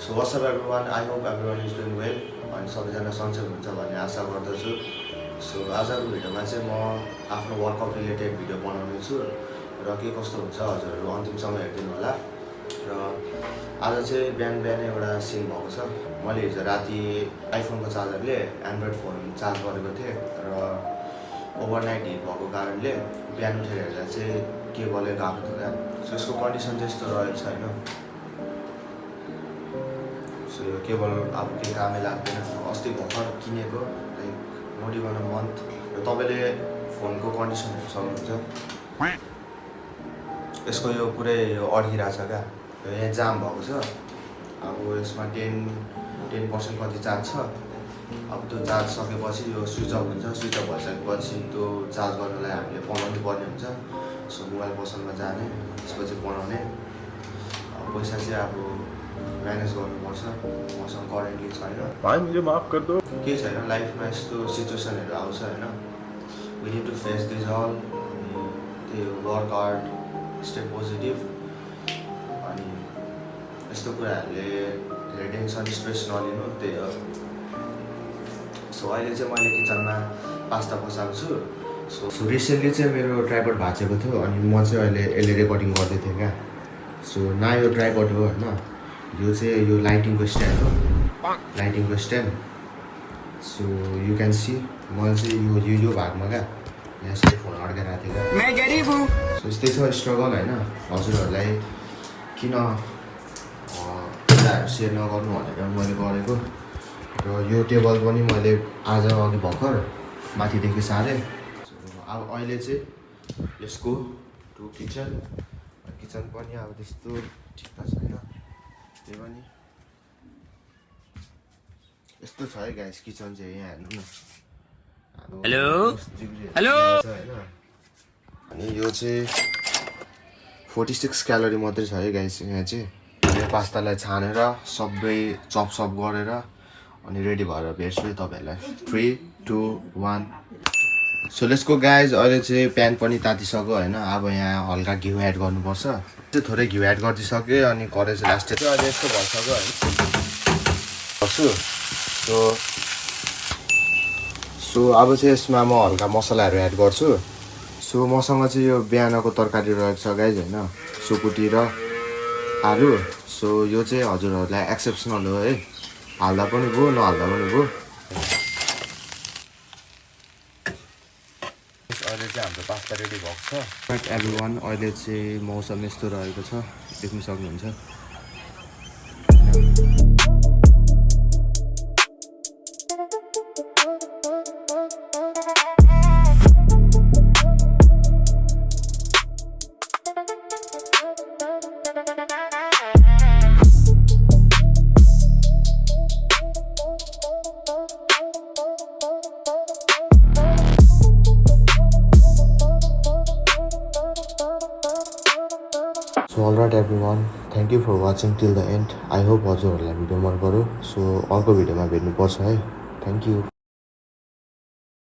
So what's up everyone, I hope everyone is doing well अनि सबैजना सन्चै हुनुहुन्छ भन्ने आशा गर्दछु। सो आजको भिडियोमा चाहिँ म आफ्नो वर्कआउट रिलेटेड भिडियो बनाउने छु र के कस्तो हुन्छ हजुरहरू अन्तिमसम्म हेरिदिनु होला। र आज चाहिँ बिहानै एउटा सिन भएको छ। मैले हिजो राति आइफोनको चार्जरले एन्ड्रोइड फोन चार्ज गरेको थिएँ र ओभरनाइट हिट भएको कारणले बिहान उठेर हेर्दा चाहिँ केबलै गएको थियो क्या। सो यसको कन्डिसन चाहिँ यस्तो रहेछ होइन। सो यो केबल अब केही कामै लाग्दैन। अस्ति भर्खर किनेको, like not even a month. र तपाईँले फोनको कन्डिसन हेर्न सक्नुहुन्छ। यसको यो पुरै अड्किरहेछ क्या। यहाँ जाम भएको छ। अब यसमा 10% कति चार्ज छ। अब त्यो चार्ज सकेपछि यो स्विच अफ हुन्छ। स्विच अफ भइसकेपछि त्यो चार्ज गर्नलाई हामीले बनाउनु पर्ने हुन्छ। सो मोबाइल पसलमा जाने, त्यसपछि बनाउने। पैसा चाहिँ अब म्यानेज गर्नुपर्छ। मसँग करेन्टली छैन। भाइ मुझे माफ कर दो। केही छैन, लाइफमा यस्तो सिचुएसनहरू आउँछ होइन। We need to face this all. त्यही हो, वर्क हार्ड, स्टे पोजिटिभ। अनि यस्तो कुराहरूले धेरै टेन्सन स्ट्रेस नलिनु, त्यही हो। सो अहिले चाहिँ मैले किचनमा पास्ता पसाएको छु। सो रिसेन्टली चाहिँ मेरो ट्राइपड भाँचेको थियो अनि म चाहिँ अहिले यसले रेकर्डिङ गर्दै थिएँ क्या। सो न यो ट्राइपड हो होइन, यो चाहिँ यो लाइटिङको स्ट्यान्ड हो, लाइटिङको stand. So you can see मैले चाहिँ यो भागमा क्या यहाँ यसरी फोन अड्काइरहेको थिएँ क्या। मैं गरीब हूँ। सो यस्तै छ स्ट्रगल होइन। हजुरहरूलाई किन कुराहरू सेयर नगर्नु भनेर मैले गरेको। र यो टेबल पनि मैले आज अघि भर्खर माथिदेखि सारेँ। अब अहिले चाहिँ यसको टु किचन पनि अब त्यस्तो ठिक त छैन। त्यही पनि यस्तो छ है गाइस किचन चाहिँ। यहाँ हेर्नु न, हेलो हेलो होइन। अनि यो चाहिँ 46 क्यालोरी मात्रै छ है गाइस। यहाँ चाहिँ यो पास्तालाई छानेर सबै चप गरेर अनि रेडी भएर भेट्छु है तपाईँहरूलाई। 3, 2, 1। So let's go guys. अहिले चाहिँ प्यान पनि तातिसक्यो होइन। अब यहाँ हल्का घिउ एड गर्नुपर्छ। चाहिँ थोरै घिउ एड गरिदिइसकेँ अनि कराई चाहिँ लास्ट चाहिँ अहिले यस्तो भइसक्यो होइन। गर्छु सो अब चाहिँ यसमा म हल्का मसलाहरू एड गर्छु। सो मसँग चाहिँ यो बिहानको तरकारी रहेको छ गाइज होइन, सुकुटी र आलु। सो यो चाहिँ हजुरहरूलाई एक्सेप्सनल हो है, हाल्दा पनि भयो नहाल्दा पनि भयो। अहिले चाहिँ हाम्रो पास्ता रेडी भएको छ। बट एभ्रीवान अहिले चाहिँ मौसम यस्तो रहेको छ, देख्न सक्नुहुन्छ। So alright everyone, thank you for watching till the end. I hope हजुरहरूलाई भिडियो मन पर्यो। सो अर्को भिडियोमा भेट्नुपर्छ है। Thank you.